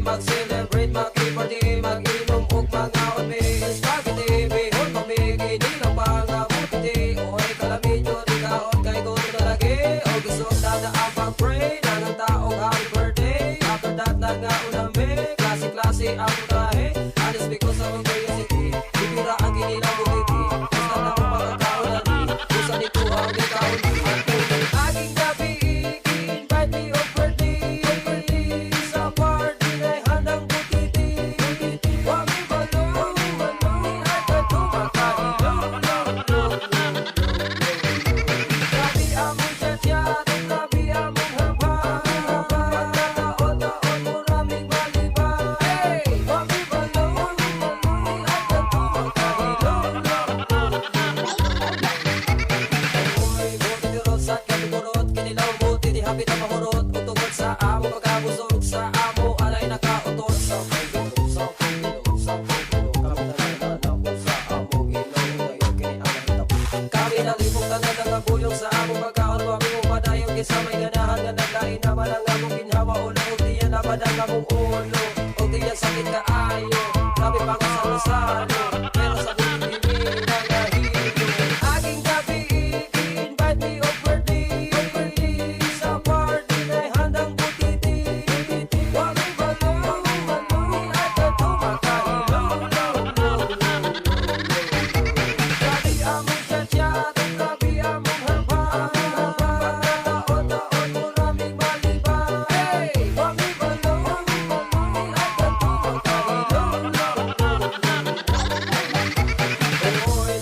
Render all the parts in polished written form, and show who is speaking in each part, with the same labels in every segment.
Speaker 1: Mag-celebrate, mag-i-party, mag-inom ug mga umi. Spaghetti, bihon, pamigi, di lang pangabuti. Oy, kalamidyo, di kaon kay gusto na lagi. O gusto na ang pag-pray na ng taong happy birthday. After that, nag-naunami, klase-klase ang trahe. Honest because of curiosity, bibira ang ginilang bumiti. Basta na kung pagkakaon na di, kung sa nito ang ikaon di. Aging gabi, invite me of birthday. Sa party na'y handang butiti. Wami balong, balong, at katumakailong. Grabe among chat-chat, grabe among haba. Taon-taon maraming malibang. Wami balong, balong, at katumakailong. Uy, buti di rosat, katukurot, kinilaw buti di hapit ang mahurot. Kung tungkol sa amo, pagkabusog sa amo, alay nakautot. Sa pagkilo, sa pagkilo, sa pagkilo, kamitalan na ako sa amo, ilaw, ngayon kini ang hitap. Kami nalipong tanan ng kabuyong sa amo, pagkaon wami mo padayong kisa may ganahan nga naglain naman ang among ginhawa ulo. Huwag diyan naman ang among ulo, huwag diyan sakit ka ayo. Grabe pa ka sa rosano, pero sa buti hindi na nahilo. Aging gabi, invite me of birthday. Sa party na'y handang butiti. Wami balong, balong, at katumakailong. Grabe among chat-chat, grabe among haba. Taon-taon maraming malibang. Wami balong, balong, at katumakailong. Uy,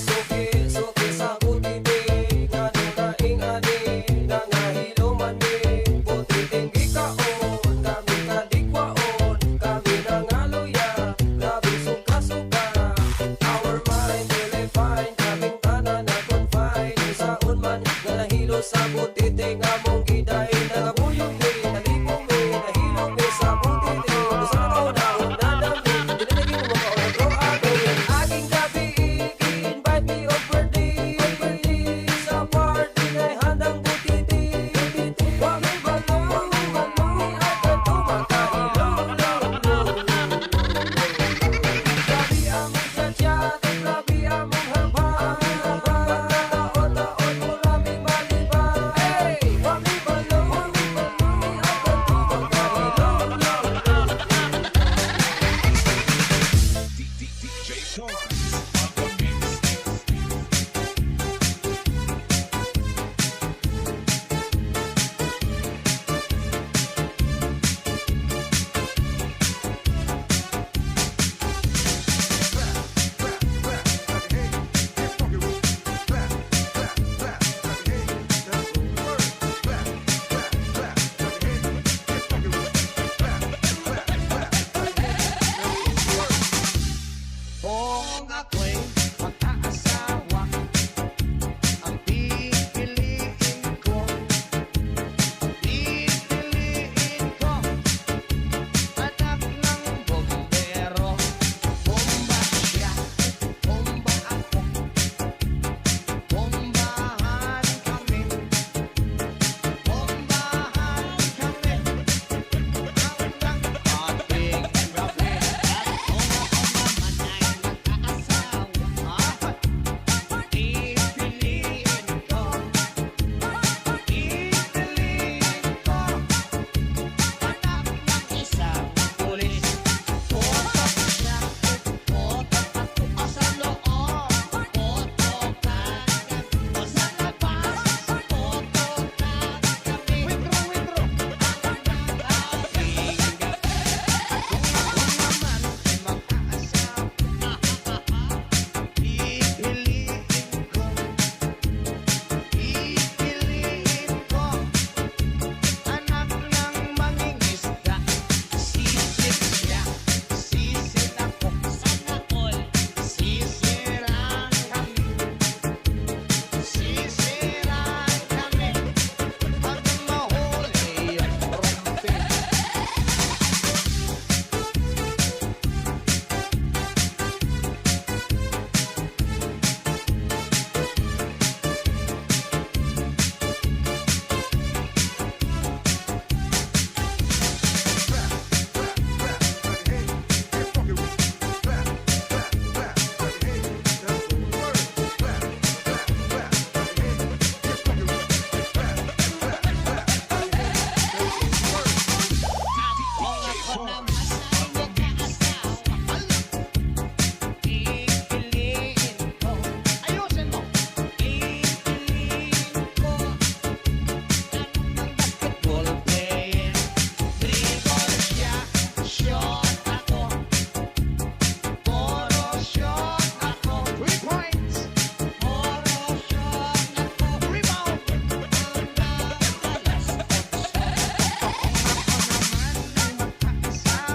Speaker 2: naman ay mag-aasawa. Hala! Pipiliin ko. Ayusin mo. Pipiliin ko. Anong basketball player? Dribble siya, shot ako. Puro shot ako. 3 points. Puro shot ako. Rebound. Ang nalas. Ako naman ay mag-aasawa.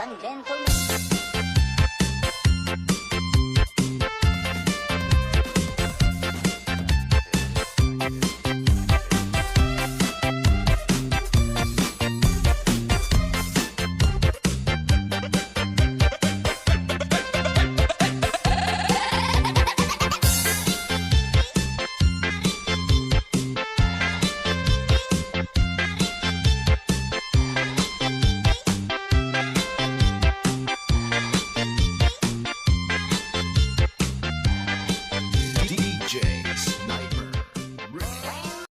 Speaker 3: and gentlemen.